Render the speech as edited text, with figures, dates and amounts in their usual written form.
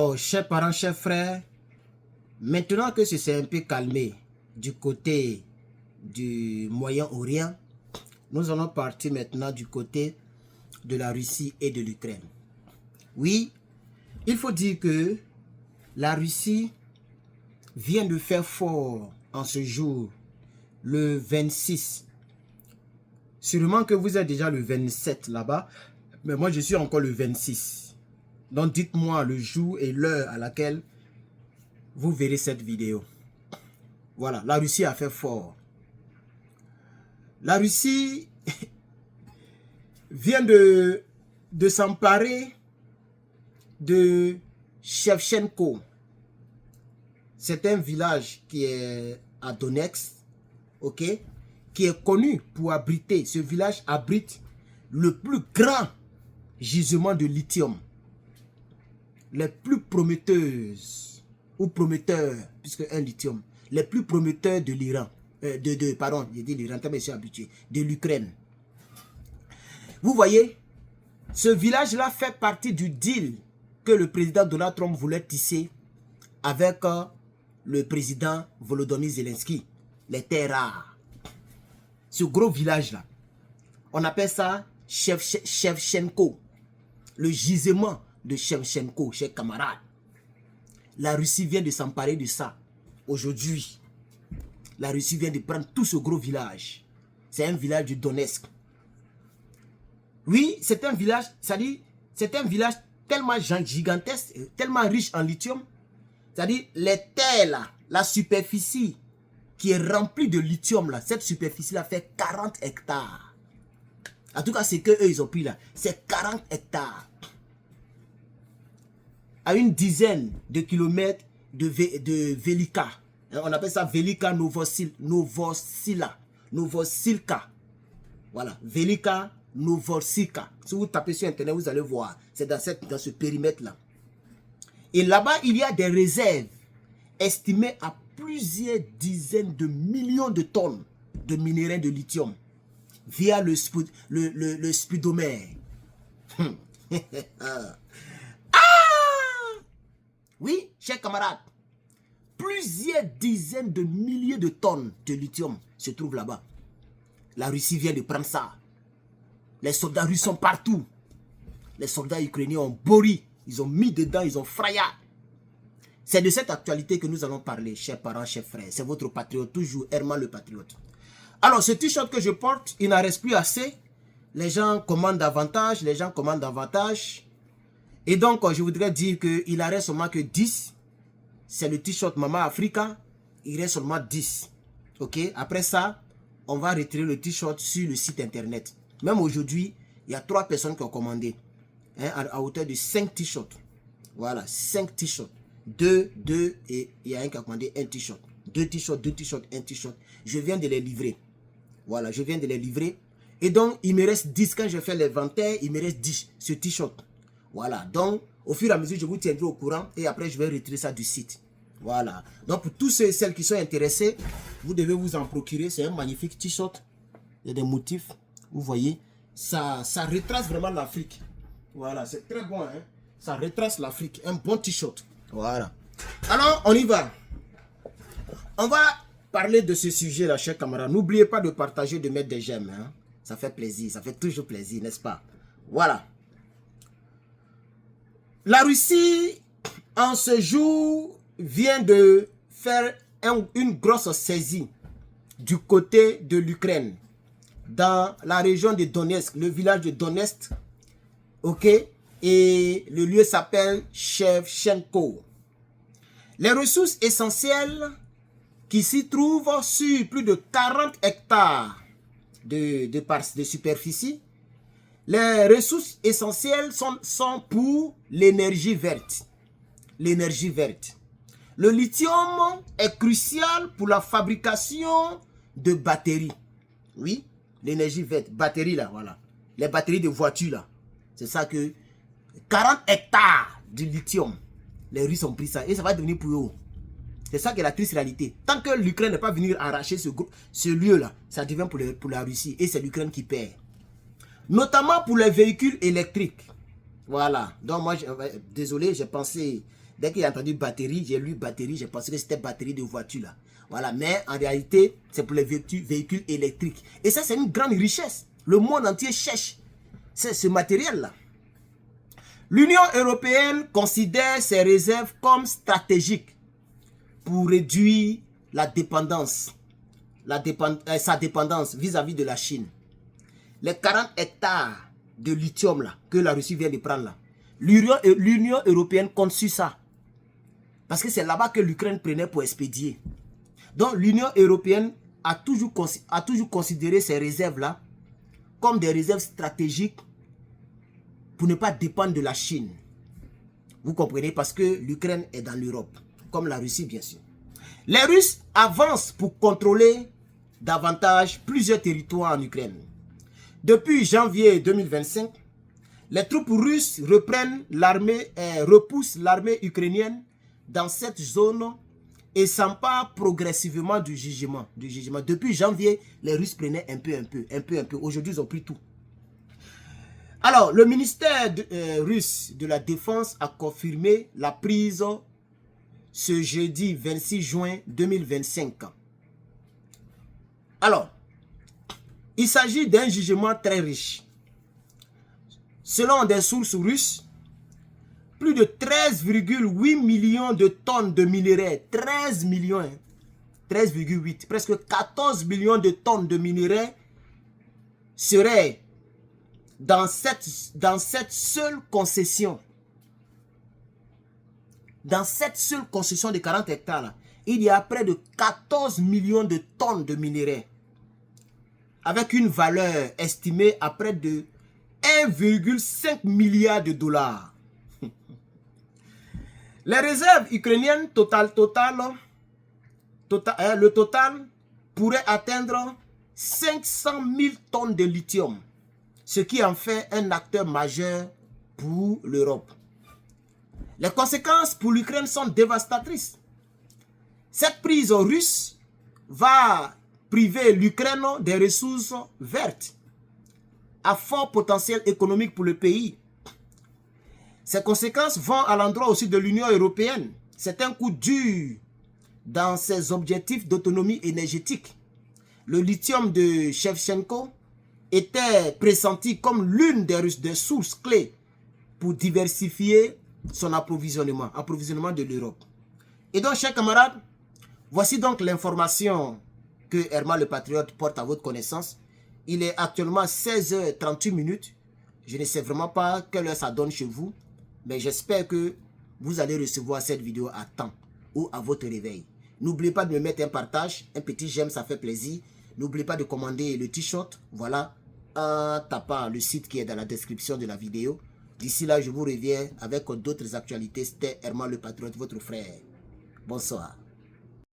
Oh, chers parents, chers frères, maintenant que c'est un peu calmé du côté du Moyen-Orient, nous allons partir maintenant du côté de la Russie et de l'Ukraine. Oui, il faut dire que la Russie vient de faire fort en ce jour, le 26. Sûrement que vous êtes déjà le 27 là-bas, mais moi je suis encore le 26. Donc dites-moi le jour et l'heure à laquelle vous verrez cette vidéo. Voilà, la Russie a fait fort. La Russie vient de s'emparer de Shevchenko. C'est un village qui est à Donetsk, ok, qui est connu pour abriter, ce village abrite le plus grand gisement de lithium, les plus prometteuses, ou prometteurs, puisque un lithium, les plus prometteurs de l'Iran, pardon, j'ai dit l'Iran, mais je suis habitué, de l'Ukraine. Vous voyez, ce village-là fait partie du deal que le président Donald Trump voulait tisser avec le président Volodymyr Zelensky, les terres rares. Ce gros village-là, on appelle ça Shevchenko, le gisement de Shevchenko, chers camarades. La Russie vient de s'emparer de ça. Aujourd'hui, la Russie vient de prendre tout ce gros village. C'est un village du Donetsk. Oui, c'est un village, c'est-à-dire, c'est un village tellement gigantesque, tellement riche en lithium. C'est-à-dire, les terres là, la superficie qui est remplie de lithium là, cette superficie là fait 40 hectares. En tout cas, c'est que eux ils ont pris là, c'est 40 hectares. À une dizaine de kilomètres de Velika. On appelle ça Velika Novosilka. Voilà, Velika Novosilka. Si vous tapez sur internet, vous allez voir. C'est dans ce périmètre-là. Et là-bas, il y a des réserves estimées à plusieurs dizaines de millions de tonnes de minerais de lithium via le speedomètre. Oui, chers camarades, plusieurs dizaines de milliers de tonnes de lithium se trouvent là-bas. La Russie vient de prendre ça. Les soldats russes sont partout. Les soldats ukrainiens ont bourri. Ils ont mis dedans, ils ont frayaé. C'est de cette actualité que nous allons parler, chers parents, chers frères. C'est votre patriote, toujours Herman le patriote. Alors, ce t-shirt que je porte, il n'en reste plus assez. Les gens commandent davantage, Et donc, je voudrais dire qu'il n'en reste seulement que 10. C'est le t-shirt Mama Africa. Il reste seulement 10. Ok? Après ça, on va retirer le t-shirt sur le site internet. Même aujourd'hui, il y a 3 personnes qui ont commandé. Hein, à hauteur de 5 t-shirts. Voilà, 5 t-shirts. 2, et il y a un qui a commandé un t-shirt. 2 t-shirts, un t-shirt. Je viens de les livrer. Voilà, je viens de les livrer. Et donc, il me reste 10. Quand je fais l'inventaire, il me reste 10, ce t-shirt. Voilà, donc, au fur et à mesure, je vous tiendrai au courant. Et après, je vais retirer ça du site. Voilà. Donc, pour tous ceux et celles qui sont intéressés, vous devez vous en procurer. C'est un magnifique t-shirt. Il y a des motifs. Vous voyez, ça retrace vraiment l'Afrique. Voilà, c'est très bon, hein. Ça retrace l'Afrique. Un bon t-shirt. Voilà. Alors, on y va. On va parler de ce sujet-là, chers camarades. N'oubliez pas de partager, de mettre des j'aime. Hein. Ça fait plaisir. Ça fait toujours plaisir, n'est-ce pas? Voilà. La Russie, en ce jour, vient de faire une grosse saisie du côté de l'Ukraine. Dans la région de Donetsk, le village de Donetsk. Ok? Et le lieu s'appelle Shevchenko. Les ressources essentielles qui s'y trouvent sur plus de 40 hectares de superficie, les ressources essentielles sont pour l'énergie verte. L'énergie verte. Le lithium est crucial pour la fabrication de batteries. Oui, l'énergie verte, batterie là, voilà. Les batteries de voitures là. C'est ça que 40 hectares de lithium. Les Russes ont pris ça et ça va devenir pour eux. C'est ça qui est la triste réalité. Tant que l'Ukraine n'est pas venue arracher ce lieu-là, ça devient pour la Russie et c'est l'Ukraine qui perd. Notamment pour les véhicules électriques. Voilà. Donc moi, désolé, j'ai pensé Dès qu'il a entendu batterie, j'ai lu batterie, j'ai pensé que c'était batterie de voiture là. Voilà, mais en réalité, c'est pour les véhicules électriques. Et ça, c'est une grande richesse. Le monde entier cherche ce matériel-là. L'Union européenne considère ces réserves comme stratégiques pour réduire la dépendance, sa dépendance vis-à-vis de la Chine. Les 40 hectares de lithium là, que la Russie vient de prendre là, l'Union européenne compte sur ça. Parce que c'est là-bas que l'Ukraine prenait pour expédier. Donc l'Union européenne a toujours considéré ces réserves-là comme des réserves stratégiques pour ne pas dépendre de la Chine. Vous comprenez? Parce que l'Ukraine est dans l'Europe, comme la Russie bien sûr. Les Russes avancent pour contrôler davantage plusieurs territoires en Ukraine. Depuis janvier 2025, les troupes russes repoussent l'armée ukrainienne dans cette zone et s'emparent progressivement du jugement. Depuis janvier, les Russes prenaient un peu. Aujourd'hui, ils ont pris tout. Alors, le ministère russe de la Défense a confirmé la prise ce jeudi 26 juin 2025. Alors, il s'agit d'un jugement très riche. Selon des sources russes, plus de 13,8 millions de tonnes de minerais, 13 millions, 13,8, presque 14 millions de tonnes de minerais seraient dans cette seule concession. Dans cette seule concession de 40 hectares, là, il y a près de 14 millions de tonnes de minerais, avec une valeur estimée à près de 1,5 milliard de dollars. Les réserves ukrainiennes le total pourrait atteindre 500 000 tonnes de lithium, ce qui en fait un acteur majeur pour l'Europe. Les conséquences pour l'Ukraine sont dévastatrices. Cette prise russe va priver l'Ukraine des ressources vertes à fort potentiel économique pour le pays. Ces conséquences vont à l'endroit aussi de l'Union européenne. C'est un coup dur dans ses objectifs d'autonomie énergétique. Le lithium de Shevchenko était pressenti comme l'une des sources clés pour diversifier son approvisionnement de l'Europe. Et donc, chers camarades, voici donc l'information que Herman le Patriote porte à votre connaissance. Il est actuellement 16h38. Je ne sais vraiment pas quelle heure ça donne chez vous, mais j'espère que vous allez recevoir cette vidéo à temps ou à votre réveil. N'oubliez pas de me mettre un partage, un petit j'aime, ça fait plaisir. N'oubliez pas de commander le t-shirt, voilà, en tapant le site qui est dans la description de la vidéo. D'ici là, je vous reviens avec d'autres actualités. C'était Herman le Patriote, votre frère. Bonsoir.